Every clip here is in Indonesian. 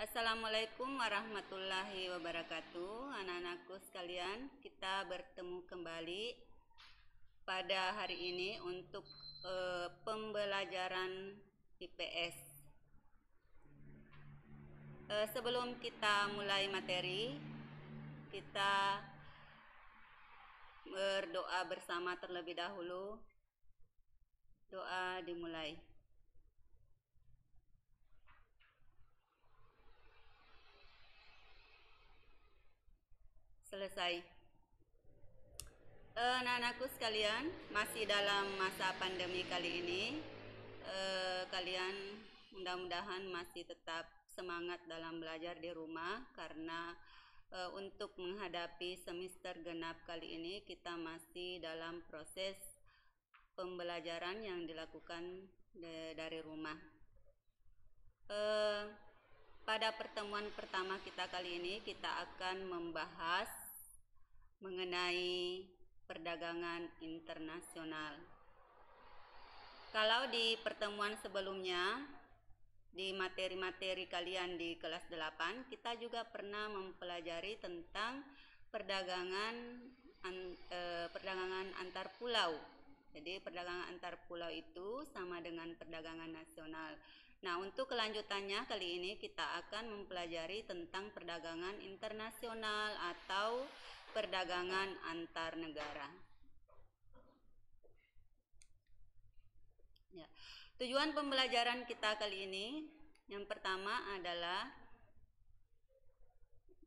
Assalamualaikum warahmatullahi wabarakatuh. Anak-anakku sekalian, kita bertemu kembali pada hari ini untuk pembelajaran IPS. Sebelum kita mulai materi, kita berdoa bersama terlebih dahulu. Doa dimulai. Selesai. Anak-anakku sekalian, masih dalam masa pandemi kali ini, kalian mudah-mudahan masih tetap semangat dalam belajar di rumah, karena untuk menghadapi semester genap kali ini kita masih dalam proses pembelajaran yang dilakukan dari rumah. Pada pertemuan pertama kita kali ini kita akan membahas mengenai perdagangan internasional. Kalau di pertemuan sebelumnya, di materi-materi kalian di kelas 8, kita juga pernah mempelajari tentang perdagangan antar pulau. Jadi perdagangan antar pulau itu sama dengan perdagangan nasional. Nah, untuk kelanjutannya kali ini kita akan mempelajari tentang perdagangan internasional atau perdagangan antar negara. Ya. Tujuan pembelajaran kita kali ini yang pertama adalah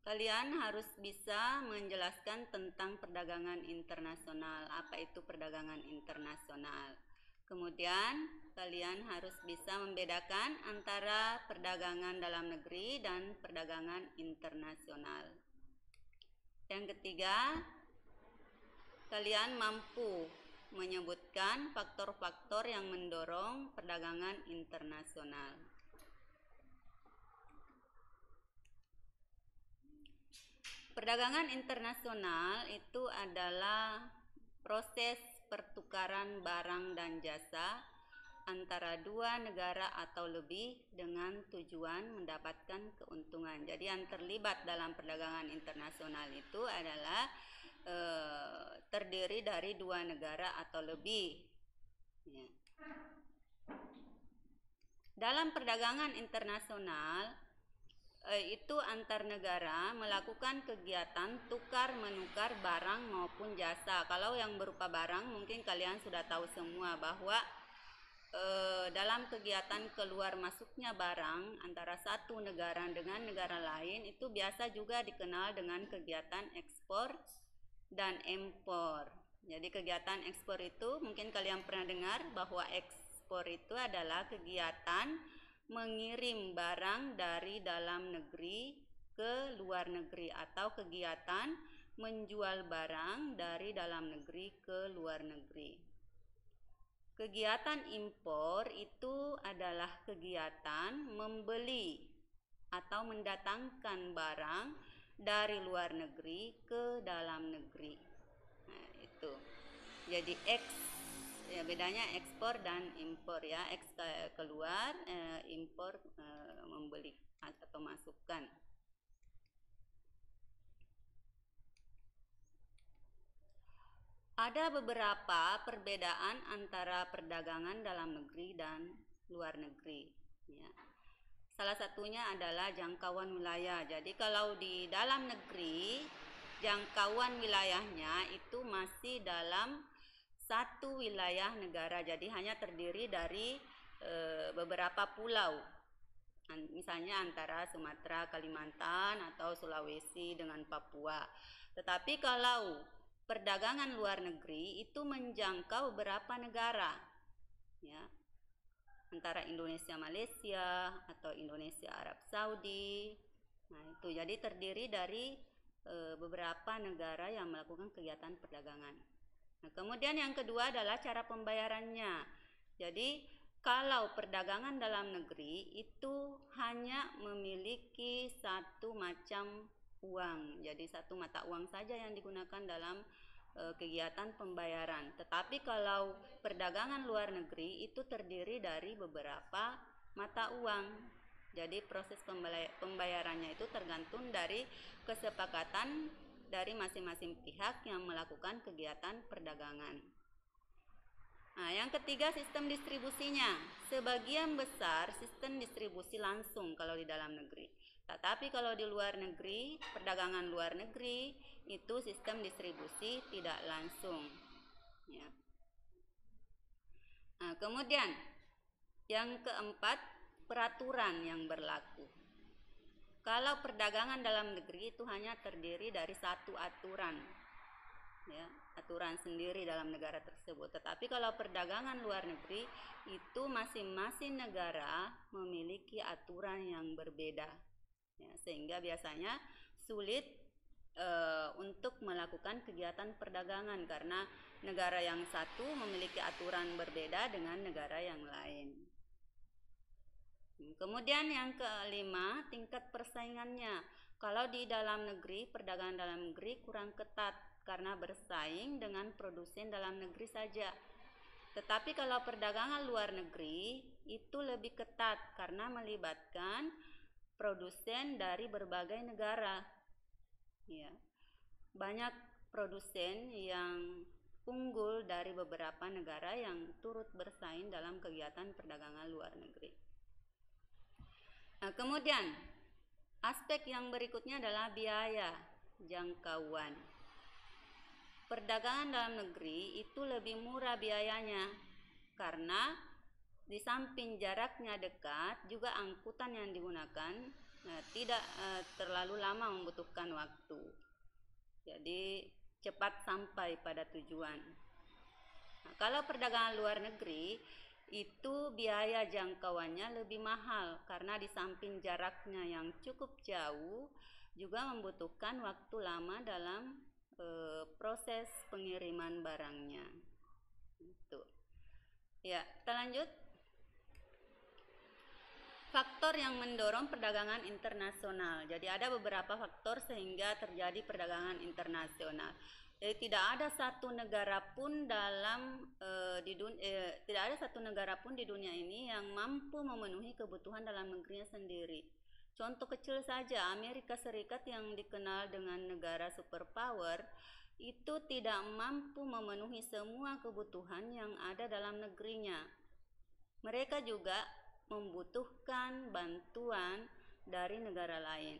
kalian harus bisa menjelaskan tentang perdagangan internasional. Apa itu perdagangan internasional? Kemudian kalian harus bisa membedakan antara perdagangan dalam negeri dan perdagangan internasional. Yang ketiga, kalian mampu menyebutkan faktor-faktor yang mendorong perdagangan internasional. Perdagangan internasional itu adalah proses pertukaran barang dan jasa antara dua negara atau lebih dengan tujuan mendapatkan keuntungan. Jadi yang terlibat dalam perdagangan internasional itu adalah terdiri dari dua negara atau lebih. Ya. Dalam perdagangan internasional itu antar negara melakukan kegiatan tukar menukar barang maupun jasa. Kalau yang berupa barang mungkin kalian sudah tahu semua bahwa dalam kegiatan keluar masuknya barang antara satu negara dengan negara lain itu biasa juga dikenal dengan kegiatan ekspor dan impor. Jadi kegiatan ekspor itu mungkin kalian pernah dengar bahwa ekspor itu adalah kegiatan mengirim barang dari dalam negeri ke luar negeri atau kegiatan menjual barang dari dalam negeri ke luar negeri. Kegiatan impor itu adalah kegiatan membeli atau mendatangkan barang dari luar negeri ke dalam negeri. Nah, itu. Jadi ya bedanya ekspor dan impor ya. Keluar, impor membeli atau masukkan. Ada beberapa perbedaan antara perdagangan dalam negeri dan luar negeri. Ya. Salah satunya adalah jangkauan wilayah. Jadi kalau di dalam negeri, jangkauan wilayahnya itu masih dalam satu wilayah negara. Jadi hanya terdiri dari beberapa pulau. Misalnya antara Sumatera, Kalimantan, atau Sulawesi dengan Papua. Tetapi kalau perdagangan luar negeri itu menjangkau beberapa negara, ya, antara Indonesia Malaysia atau Indonesia Arab Saudi. Nah itu jadi terdiri dari beberapa negara yang melakukan kegiatan perdagangan. Nah kemudian yang kedua adalah cara pembayarannya. Jadi kalau perdagangan dalam negeri itu hanya memiliki satu macam uang, jadi satu mata uang saja yang digunakan dalam kegiatan pembayaran. Tetapi kalau perdagangan luar negeri itu terdiri dari beberapa mata uang. Jadi proses pembayarannya itu tergantung dari kesepakatan dari masing-masing pihak yang melakukan kegiatan perdagangan. Nah, yang ketiga sistem distribusinya. Sebagian besar sistem distribusi langsung kalau di dalam negeri. Tetapi kalau di luar negeri, perdagangan luar negeri, itu sistem distribusi tidak langsung. Ya. Nah, kemudian yang keempat, peraturan yang berlaku. Kalau perdagangan dalam negeri itu hanya terdiri dari satu aturan, ya, aturan sendiri dalam negara tersebut. Tetapi kalau perdagangan luar negeri itu masing-masing negara memiliki aturan yang berbeda, ya, sehingga biasanya sulit untuk melakukan kegiatan perdagangan karena negara yang satu memiliki aturan berbeda dengan negara yang lain. Kemudian yang kelima, tingkat persaingannya. Kalau di dalam negeri, perdagangan dalam negeri kurang ketat karena bersaing dengan produsen dalam negeri saja. Tetapi kalau perdagangan luar negeri itu lebih ketat karena melibatkan produsen dari berbagai negara. Ya. Banyak produsen yang unggul dari beberapa negara yang turut bersaing dalam kegiatan perdagangan luar negeri. Nah, kemudian aspek yang berikutnya adalah biaya jangkauan. Perdagangan dalam negeri itu lebih murah biayanya karena di samping jaraknya dekat, juga angkutan yang digunakan tidak terlalu lama membutuhkan waktu. Jadi cepat sampai pada tujuan. Nah, kalau perdagangan luar negeri itu biaya jangkauannya lebih mahal karena di samping jaraknya yang cukup jauh juga membutuhkan waktu lama dalam proses pengiriman barangnya. Itu. Ya, kita lanjut. Faktor yang mendorong perdagangan internasional. Jadi ada beberapa faktor sehingga terjadi perdagangan internasional. Jadi tidak ada satu negara pun tidak ada satu negara pun di dunia ini yang mampu memenuhi kebutuhan dalam negerinya sendiri. Contoh kecil saja, Amerika Serikat yang dikenal dengan negara superpower itu tidak mampu memenuhi semua kebutuhan yang ada dalam negerinya. Mereka juga membutuhkan bantuan dari negara lain.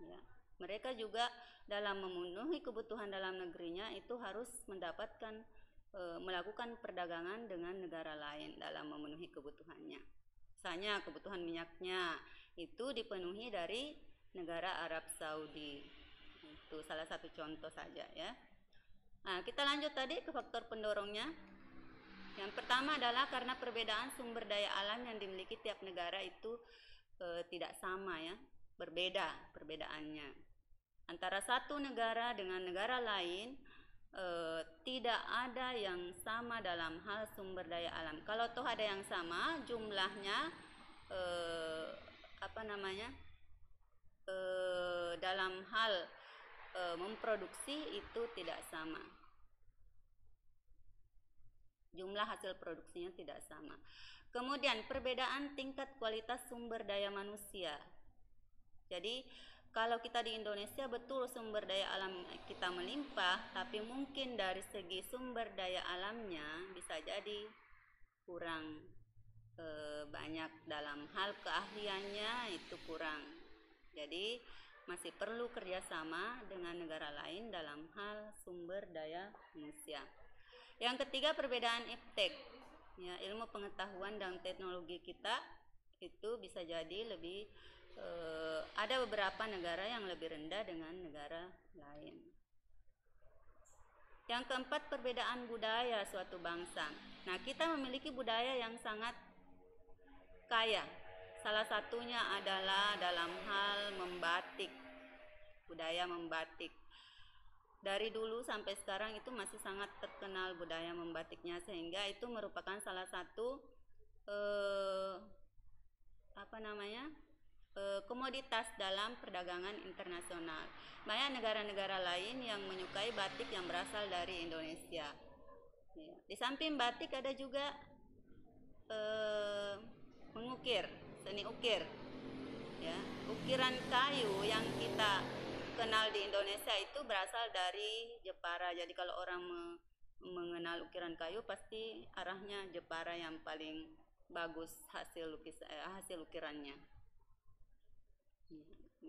Ya. Mereka juga dalam memenuhi kebutuhan dalam negerinya itu harus melakukan perdagangan dengan negara lain dalam memenuhi kebutuhannya. Misalnya kebutuhan minyaknya itu dipenuhi dari negara Arab Saudi. Itu salah satu contoh saja ya. Nah, kita lanjut tadi ke faktor pendorongnya. Yang pertama adalah karena perbedaan sumber daya alam yang dimiliki tiap negara itu tidak sama ya, berbeda perbedaannya. Antara satu negara dengan negara lain tidak ada yang sama dalam hal sumber daya alam. Kalau toh ada yang sama, jumlahnya dalam hal memproduksi itu tidak sama. Jumlah hasil produksinya tidak sama. Kemudian perbedaan tingkat kualitas sumber daya manusia. Jadi kalau kita di Indonesia betul sumber daya alam kita melimpah, tapi mungkin dari segi sumber daya alamnya bisa jadi kurang banyak dalam hal keahliannya itu kurang. Jadi masih perlu kerjasama dengan negara lain dalam hal sumber daya manusia. Yang ketiga perbedaan iptek, ya, ilmu pengetahuan dan teknologi kita itu bisa jadi lebih ada beberapa negara yang lebih rendah dengan negara lain. Yang keempat perbedaan budaya suatu bangsa. Nah, kita memiliki budaya yang sangat kaya. Salah satunya adalah dalam hal membatik, budaya membatik. Dari dulu sampai sekarang itu masih sangat terkenal budaya membatiknya, sehingga itu merupakan salah satu komoditas dalam perdagangan internasional. Banyak negara-negara lain yang menyukai batik yang berasal dari Indonesia. Ya. Di samping batik ada juga mengukir, seni ukir. ukiran kayu yang kita kenal di Indonesia itu berasal dari Jepara. Jadi kalau orang mengenal ukiran kayu pasti arahnya Jepara yang paling bagus hasil ukirannya.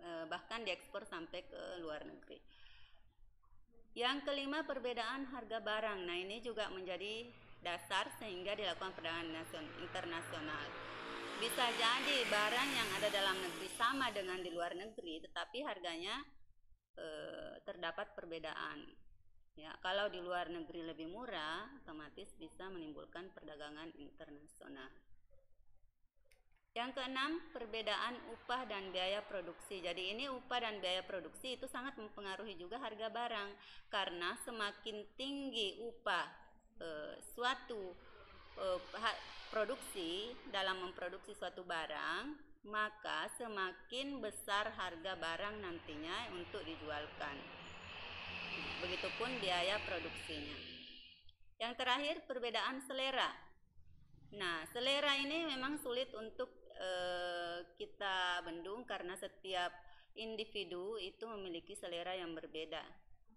Bahkan diekspor sampai ke luar negeri. Yang kelima, perbedaan harga barang. Nah, ini juga menjadi dasar sehingga dilakukan perdagangan internasional. Bisa jadi barang yang ada dalam negeri sama dengan di luar negeri, tetapi harganya terdapat perbedaan. Ya, kalau di luar negeri lebih murah, otomatis bisa menimbulkan perdagangan internasional. Yang keenam, perbedaan upah dan biaya produksi. Jadi ini upah dan biaya produksi itu sangat mempengaruhi juga harga barang, karena semakin tinggi upah suatu produksi dalam memproduksi suatu barang, maka semakin besar harga barang nantinya untuk dijualkan. Begitupun biaya produksinya. Yang terakhir, perbedaan selera. Nah, selera ini memang sulit untuk kita bendung karena setiap individu itu memiliki selera yang berbeda.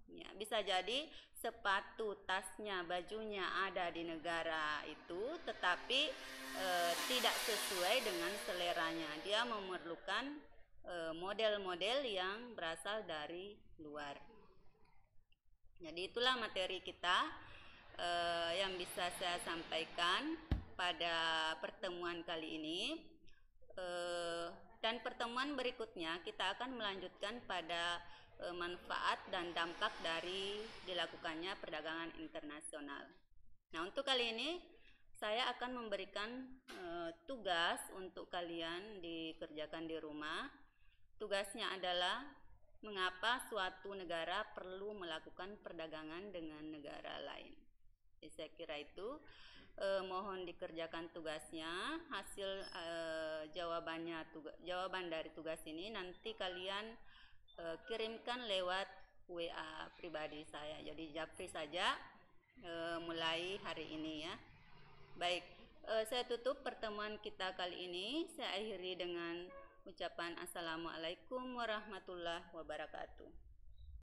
Ya, bisa jadi sepatu, tasnya, bajunya ada di negara itu, tetapi tidak sesuai dengan seleranya. Dia memerlukan model-model yang berasal dari luar. Jadi itulah materi kita yang bisa saya sampaikan pada pertemuan kali ini. Dan pertemuan berikutnya kita akan melanjutkan pada manfaat dan dampak dari dilakukannya perdagangan internasional. Nah, untuk kali ini saya akan memberikan tugas untuk kalian dikerjakan di rumah. Tugasnya adalah mengapa suatu negara perlu melakukan perdagangan dengan negara lain. Jadi saya kira itu mohon dikerjakan tugasnya. Hasil jawaban dari tugas ini nanti kalian kirimkan lewat WA pribadi saya. Jadi japri saja mulai hari ini ya. Baik, saya tutup pertemuan kita kali ini. Saya akhiri dengan ucapan Assalamualaikum warahmatullahi wabarakatuh.